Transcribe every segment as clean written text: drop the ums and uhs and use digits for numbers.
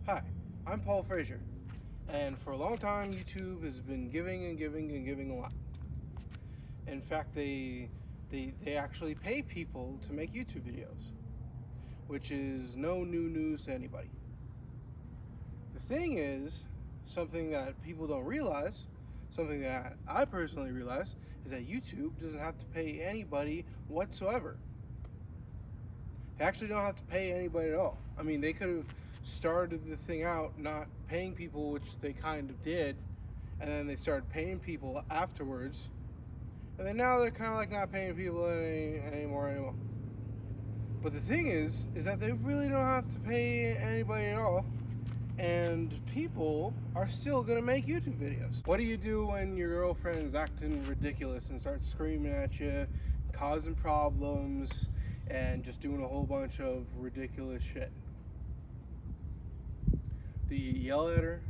Hi, I'm Paul Frazier, and for a long time YouTube has been giving and giving and giving a lot. In fact, they actually pay people to make YouTube videos, which is no new news to anybody. The thing is, something that people don't realize, something that I personally realize, is that YouTube doesn't have to pay anybody whatsoever. They actually don't have to pay anybody at all. I mean, they could have started the thing out not paying people, which they kind of did, and then they started paying people afterwards, and then now they're kind of like not paying people anymore. But the thing is that they really don't have to pay anybody at all, and people are still gonna make YouTube videos. What do you do when your girlfriend's acting ridiculous and starts screaming at you, causing problems, and just doing a whole bunch of ridiculous shit? Do you yell at her?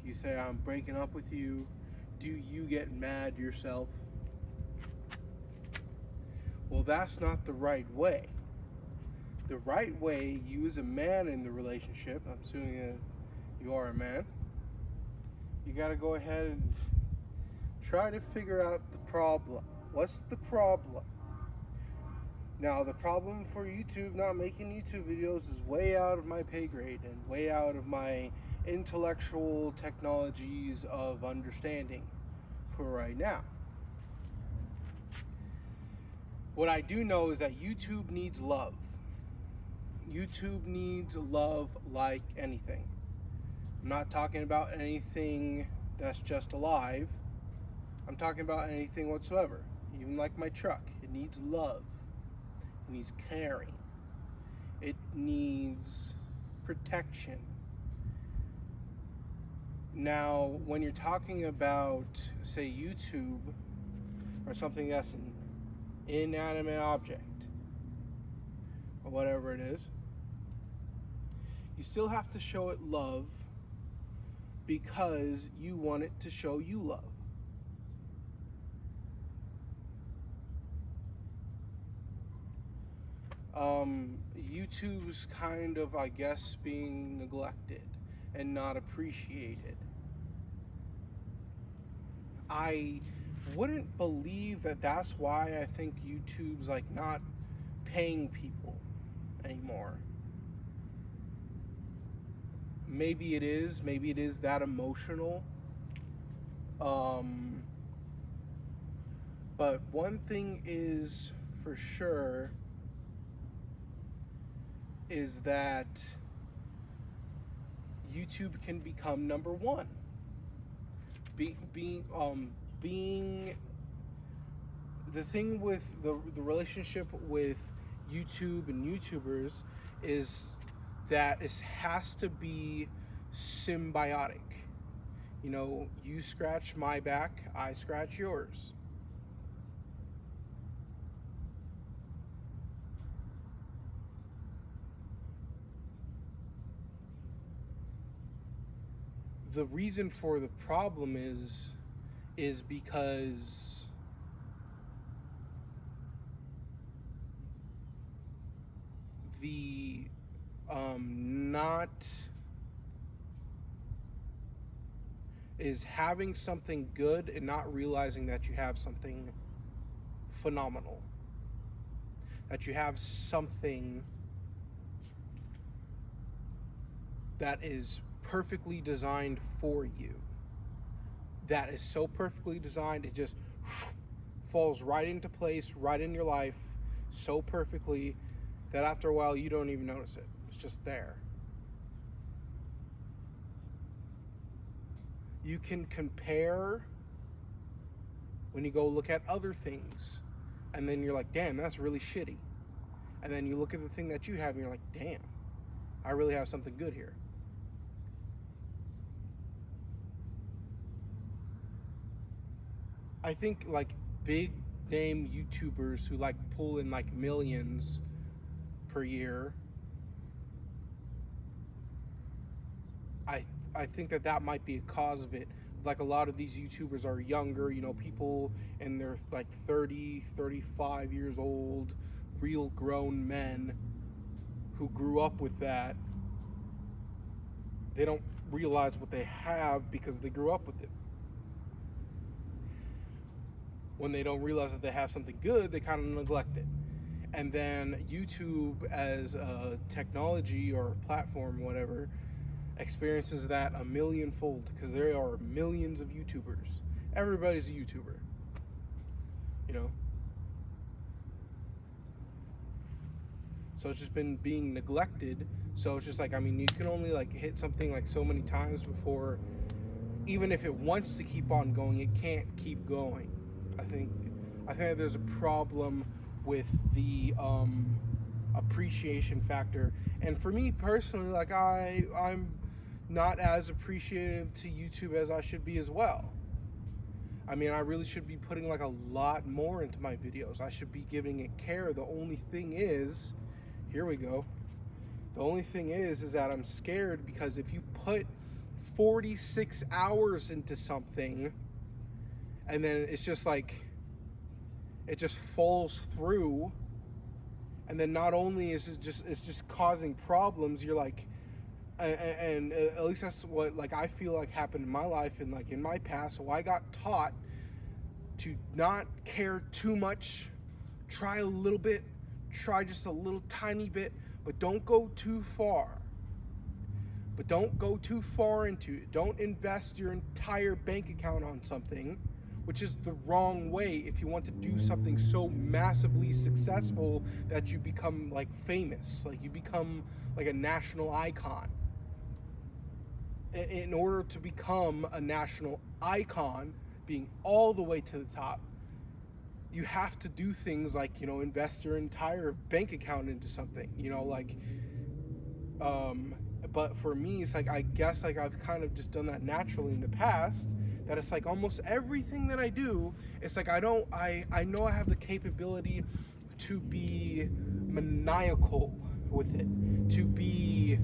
Do you say, I'm breaking up with you? Do you get mad yourself? Well, that's not the right way. The right way, you as a man in the relationship, I'm assuming that you are a man, you gotta go ahead and try to figure out the problem. What's the problem? Now, the problem for YouTube not making YouTube videos is way out of my pay grade and way out of my intellectual technologies of understanding for right now. What I do know is that YouTube needs love. YouTube needs love like anything. I'm not talking about anything that's just alive. I'm talking about anything whatsoever. Even like my truck, it needs love. It needs caring. It needs protection. Now, when you're talking about, say, YouTube or something that's an inanimate object or whatever it is, you still have to show it love because you want it to show you love. YouTube's kind of, I guess, being neglected and not appreciated. I wouldn't believe that that's why I think YouTube's like not paying people anymore. Maybe it is that emotional. But one thing is for sure is that YouTube can become number one. Being the thing with the relationship with YouTube and YouTubers is that it has to be symbiotic. You know, you scratch my back, I scratch yours. The reason for the problem is because the not is having something good and not realizing that you have something phenomenal, that you have something that is perfectly designed for you, that is so perfectly designed it just falls right into place, right in your life so perfectly that after a while you don't even notice it. It's just there. You can compare when you go look at other things, and then you're like, damn, that's really shitty. And then you look at the thing that you have and you're like, damn, I really have something good here. I think like big name YouTubers who like pull in like millions per year, I think that might be a cause of it. Like a lot of these YouTubers are younger, you know, people in their like 30, 35 years old, real grown men who grew up with that they don't realize what they have because they grew up with it. When they don't realize that they have something good, they kind of neglect it. And then YouTube as a technology or platform, whatever, experiences that a millionfold, because there are millions of YouTubers. Everybody's a YouTuber, you know. So it's just been being neglected. So it's just like, I mean, you can only like hit something like so many times before, even if it wants to keep on going, it can't keep going. I think there's a problem with the appreciation factor. And for me personally, like I'm not as appreciative to YouTube as I should be as well. I mean, I really should be putting like a lot more into my videos. I should be giving it care. The only thing is, here we go. The only thing is that I'm scared, because if you put 46 hours into something and then it's just like, it just falls through, and then not only is it's just causing problems, you're like, and at least that's what like I feel like happened in my life and like in my past. So I got taught to not care too much, try a little bit, try just a little tiny bit, but don't go too far. But don't go too far into it. Don't invest your entire bank account on something, which is the wrong way if you want to do something so massively successful that you become like famous, like you become like a national icon. In order to become a national icon, being all the way to the top, you have to do things like, you know, invest your entire bank account into something, you know, like, but for me, it's like, I guess like I've kind of just done that naturally in the past, that it's like almost everything that I do, it's like I know I have the capability to be maniacal with it, to be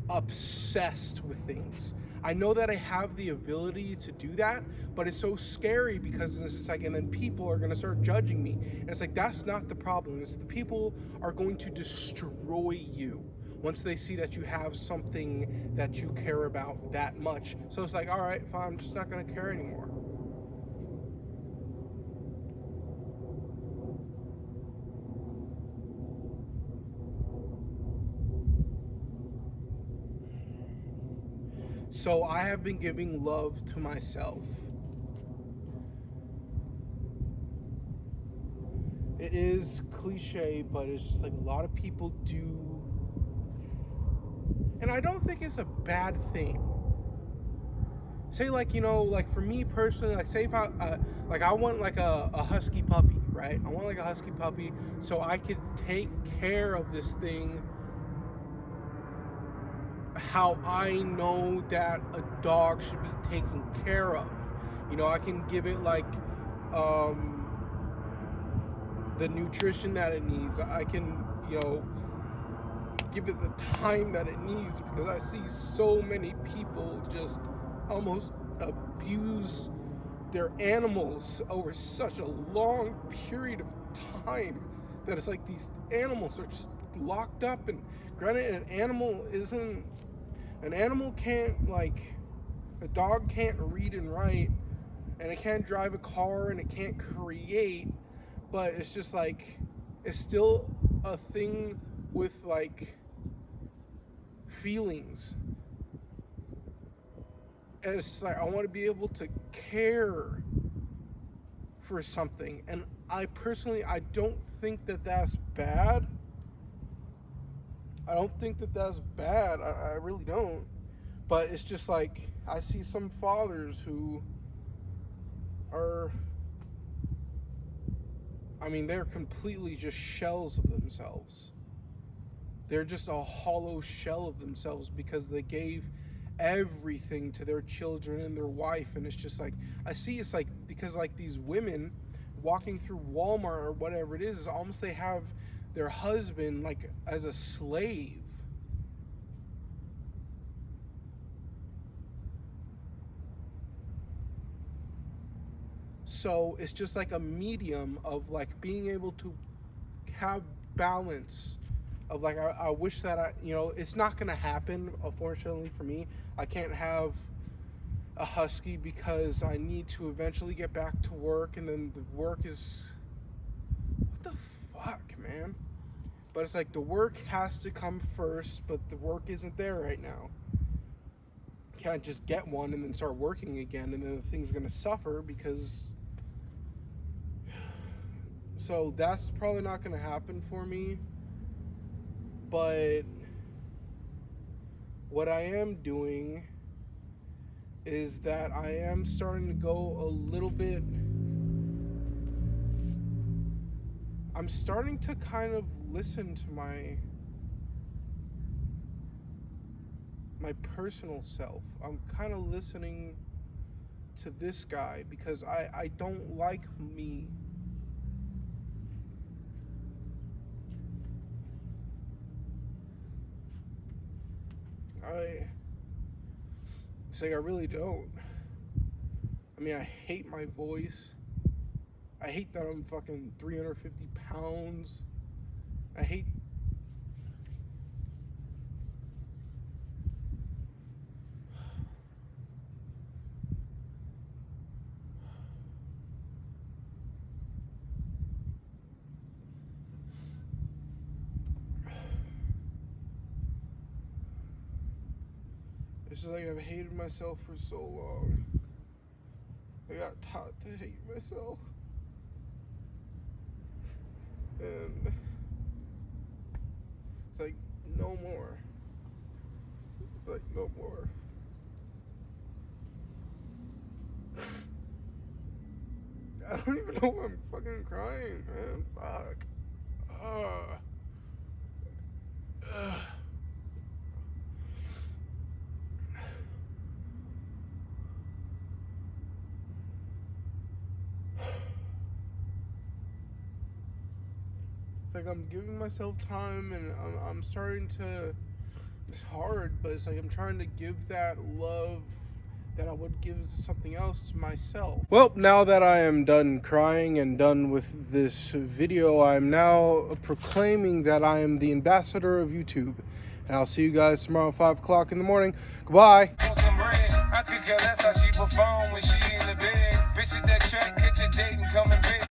obsessed with things. I know that I have the ability to do that, but it's so scary because it's like, and then people are gonna start judging me. And it's like, that's not the problem. It's the people are going to destroy you once they see that you have something that you care about that much. So it's like, all right, fine, I'm just not gonna care anymore. So I have been giving love to myself. It is cliche, but it's just like a lot of people do. And I don't think it's a bad thing. Say like, you know, like for me personally, like say if I want like a husky puppy, right? I want like a husky puppy so I could take care of this thing how I know that a dog should be taken care of. You know, I can give it like the nutrition that it needs. I can, you know, give it the time that it needs, because I see so many people just almost abuse their animals over such a long period of time that it's like these animals are just locked up. And granted, an animal can't, like, a dog can't read and write, and it can't drive a car, and it can't create, but it's just like, it's still a thing with like feelings. And it's just like, I want to be able to care for something. And I personally, I don't think that that's bad. I don't think that that's bad. I really don't. But it's just like, I see some fathers who are, I mean, they're completely just shells of themselves. They're just a hollow shell of themselves because they gave everything to their children and their wife. And it's just like, I see it's like, because like these women walking through Walmart or whatever it is, almost they have their husband like as a slave. So it's just like a medium of like being able to have balance of like, I wish that it's not gonna happen, unfortunately for me. I can't have a husky because I need to eventually get back to work, and then the work is, what the fuck, man? But it's like the work has to come first, but the work isn't there right now. Can't just get one and then start working again, and then the thing's gonna suffer because. So that's probably not gonna happen for me. But what I am doing is that I am starting to go a little bit. I'm starting to kind of listen to my personal self. I'm kind of listening to this guy because I don't like me. It's like I really don't. I mean, I hate my voice. I hate that I'm fucking 350 pounds. I hate. It's just like I've hated myself for so long. I got taught to hate myself. And it's like, no more. It's like, no more. I don't even know why I'm fucking crying, man. Fuck. Like I'm giving myself time, and I'm starting to. It's hard, but it's like I'm trying to give that love that I would give something else to myself. Well, now that I am done crying and done with this video, I'm now proclaiming that I am the ambassador of YouTube. And I'll see you guys tomorrow at 5 o'clock in the morning. Goodbye. I could care less how she perform when she in the bed. Bitches that track, catch a date and come in bed.